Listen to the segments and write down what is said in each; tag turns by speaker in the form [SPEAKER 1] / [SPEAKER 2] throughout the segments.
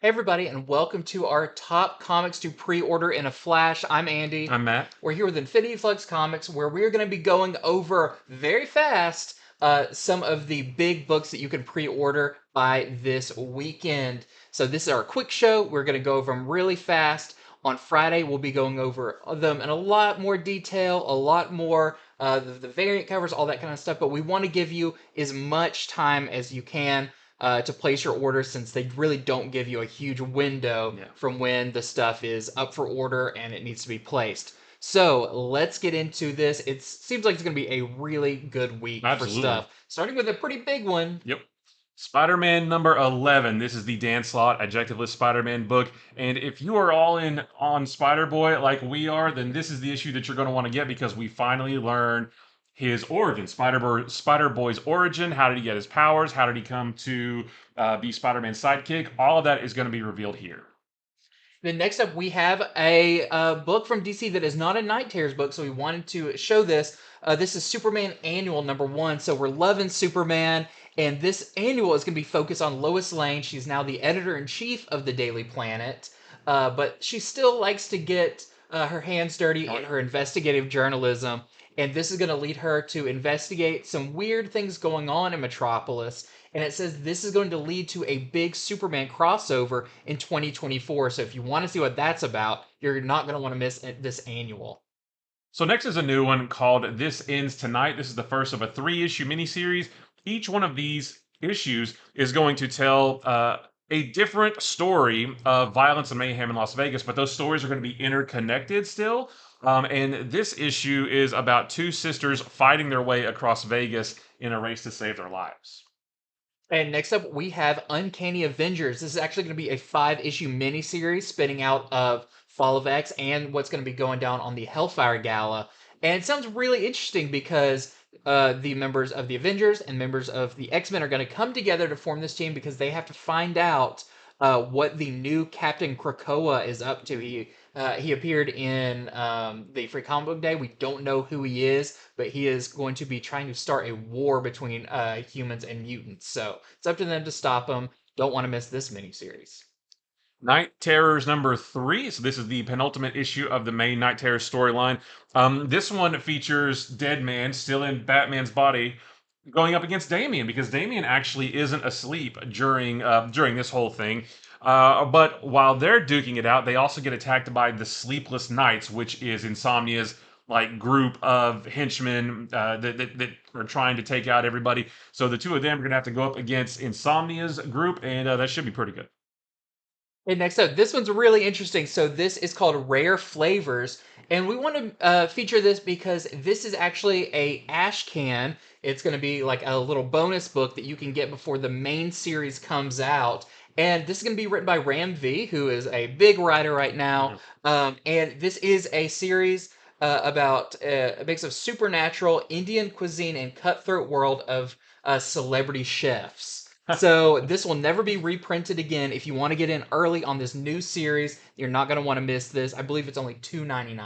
[SPEAKER 1] Hey everybody, and welcome to our top comics to pre-order in a flash. I'm Andy.
[SPEAKER 2] I'm Matt.
[SPEAKER 1] We're here with Infinity Flux Comics, where we're going to be going over very fast some of the big books that you can pre-order by this weekend. So this is our quick show. We're going to go over them really fast. On Friday, we'll be going over them in a lot more detail, a lot more the variant covers, all that kind of stuff. But we want to give you as much time as you can to place your order since they really don't give you a huge window
[SPEAKER 2] Yeah,
[SPEAKER 1] from when the stuff is up for order and it needs to be placed. So let's get into this. It seems like it's going to be a really good week for
[SPEAKER 2] absolutely.
[SPEAKER 1] stuff. Starting with a pretty big one.
[SPEAKER 2] Yep. Spider-Man number 11. This is the Dan Slott Adjectiveless Spider-Man book. And if you are all in on Spider-Boy like we are, then this is the issue that you're going to want to get because we finally learn his origin. Spider-Boy's origin. How did he get his powers? How did he come to be Spider-Man's sidekick? All of that is going to be revealed here.
[SPEAKER 1] Then next up, we have a book from DC that is not a Night Terrors book, so we wanted to show this. This is Superman Annual #1. So we're loving Superman, and this annual is going to be focused on Lois Lane. She's now the editor-in-chief of the Daily Planet, but she still likes to get her hands dirty
[SPEAKER 2] Oh,
[SPEAKER 1] in
[SPEAKER 2] yeah.
[SPEAKER 1] her investigative journalism. And this is going to lead her to investigate some weird things going on in Metropolis. And it says this is going to lead to a big Superman crossover in 2024. So if you want to see what that's about, you're not going to want to miss this annual.
[SPEAKER 2] So next is a new one called This Ends Tonight. This is the first of a 3-issue miniseries. Each one of these issues is going to tell a different story of violence and mayhem in Las Vegas, but those stories are going to be interconnected still. And this issue is about two sisters fighting their way across Vegas in a race to save their lives.
[SPEAKER 1] And next up, we have Uncanny Avengers. This is actually going to be a 5-issue miniseries spinning out of Fall of X and what's going to be going down on the Hellfire Gala. And it sounds really interesting because the members of the Avengers and members of the X-Men are going to come together to form this team because they have to find out what the new Captain Krakoa is up to. He appeared in the Free Comic Book Day. We don't know who he is, but he is going to be trying to start a war between humans and mutants. So it's up to them to stop him. Don't want to miss this miniseries.
[SPEAKER 2] Night Terrors number 3. So this is the penultimate issue of the main Night Terrors storyline. This one features Deadman still in Batman's body going up against Damian because Damian actually isn't asleep during this whole thing. But while they're duking it out, they also get attacked by the Sleepless Knights, which is Insomnia's like group of henchmen that are trying to take out everybody. So the two of them are gonna have to go up against Insomnia's group, and that should be pretty good.
[SPEAKER 1] And next up, this one's really interesting. So this is called Rare Flavors, and we want to feature this because this is actually a ASHCAN. It's going to be like a little bonus book that you can get before the main series comes out. And this is going to be written by Ram V, who is a big writer right now. And this is a series about a mix of supernatural, Indian cuisine, and cutthroat world of celebrity chefs. So this will never be reprinted again. If you want to get in early on this new series, you're not going to want to miss this. I believe it's only $2.99.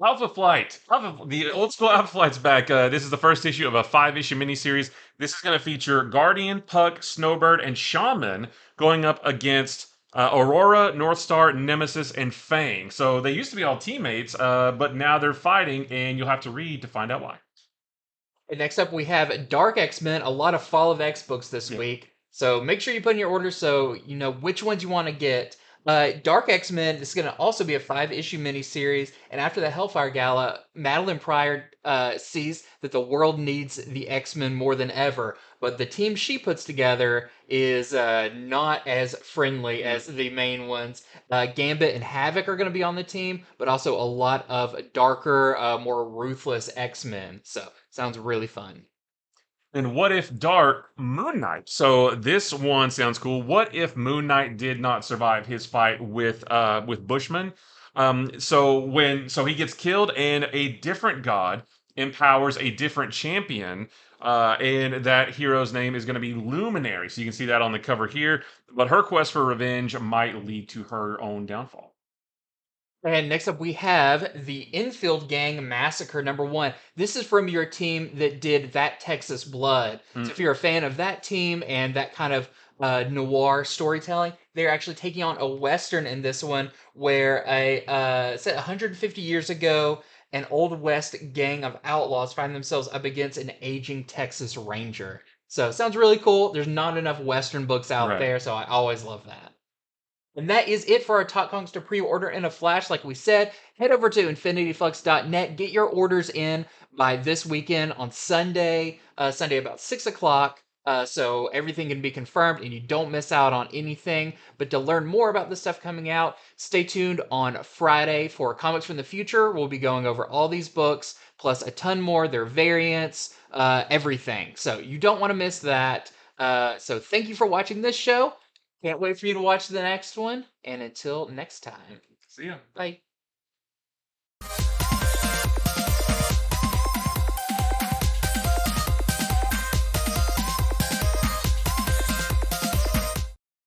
[SPEAKER 2] Alpha Flight. The old school Alpha Flight's back. This is the first issue of a 5-issue miniseries. This is going to feature Guardian, Puck, Snowbird, and Shaman going up against Aurora, Northstar, Nemesis, and Fang. So they used to be all teammates, but now they're fighting, and you'll have to read to find out why.
[SPEAKER 1] And next up, we have Dark X-Men, a lot of Fall of X books this
[SPEAKER 2] Yeah.
[SPEAKER 1] week. So make sure you put in your order so you know which ones you want to get. Dark X-Men, this is going to also be a 5-issue miniseries. And after the Hellfire Gala, Madeline Pryor sees that the world needs the X-Men more than ever. But the team she puts together is not as friendly
[SPEAKER 2] Mm.
[SPEAKER 1] as the main ones. Gambit and Havoc are going to be on the team, but also a lot of darker, more ruthless X-Men. So sounds really fun.
[SPEAKER 2] And what if Dark Moon Knight? So this one sounds cool. What if Moon Knight did not survive his fight with Bushman? So he gets killed, and a different god empowers a different champion, and that hero's name is going to be Luminary. So you can see that on the cover here. But her quest for revenge might lead to her own downfall.
[SPEAKER 1] And next up, we have the Infield Gang Massacre #1. This is from your team that did That Texas Blood.
[SPEAKER 2] Mm,
[SPEAKER 1] So if you're a fan of that team and that kind of noir storytelling. They're actually taking on a western in this one, where set 150 years ago, an old west gang of outlaws find themselves up against an aging Texas Ranger. So it sounds really cool. There's not enough western books out
[SPEAKER 2] Right.
[SPEAKER 1] there, so I always love that. And that is it for our Top Conks to pre-order in a flash. Like we said, head over to infinityflux.net. Get your orders in by this weekend on Sunday, Sunday about 6 o'clock. So everything can be confirmed and you don't miss out on anything. But to learn more about the stuff coming out, stay tuned on Friday for Comics from the Future. We'll be going over all these books, plus a ton more, their variants, everything. So you don't want to miss that. So thank you for watching this show. Can't wait for you to watch the next one. And until next time,
[SPEAKER 2] See ya.
[SPEAKER 1] bye.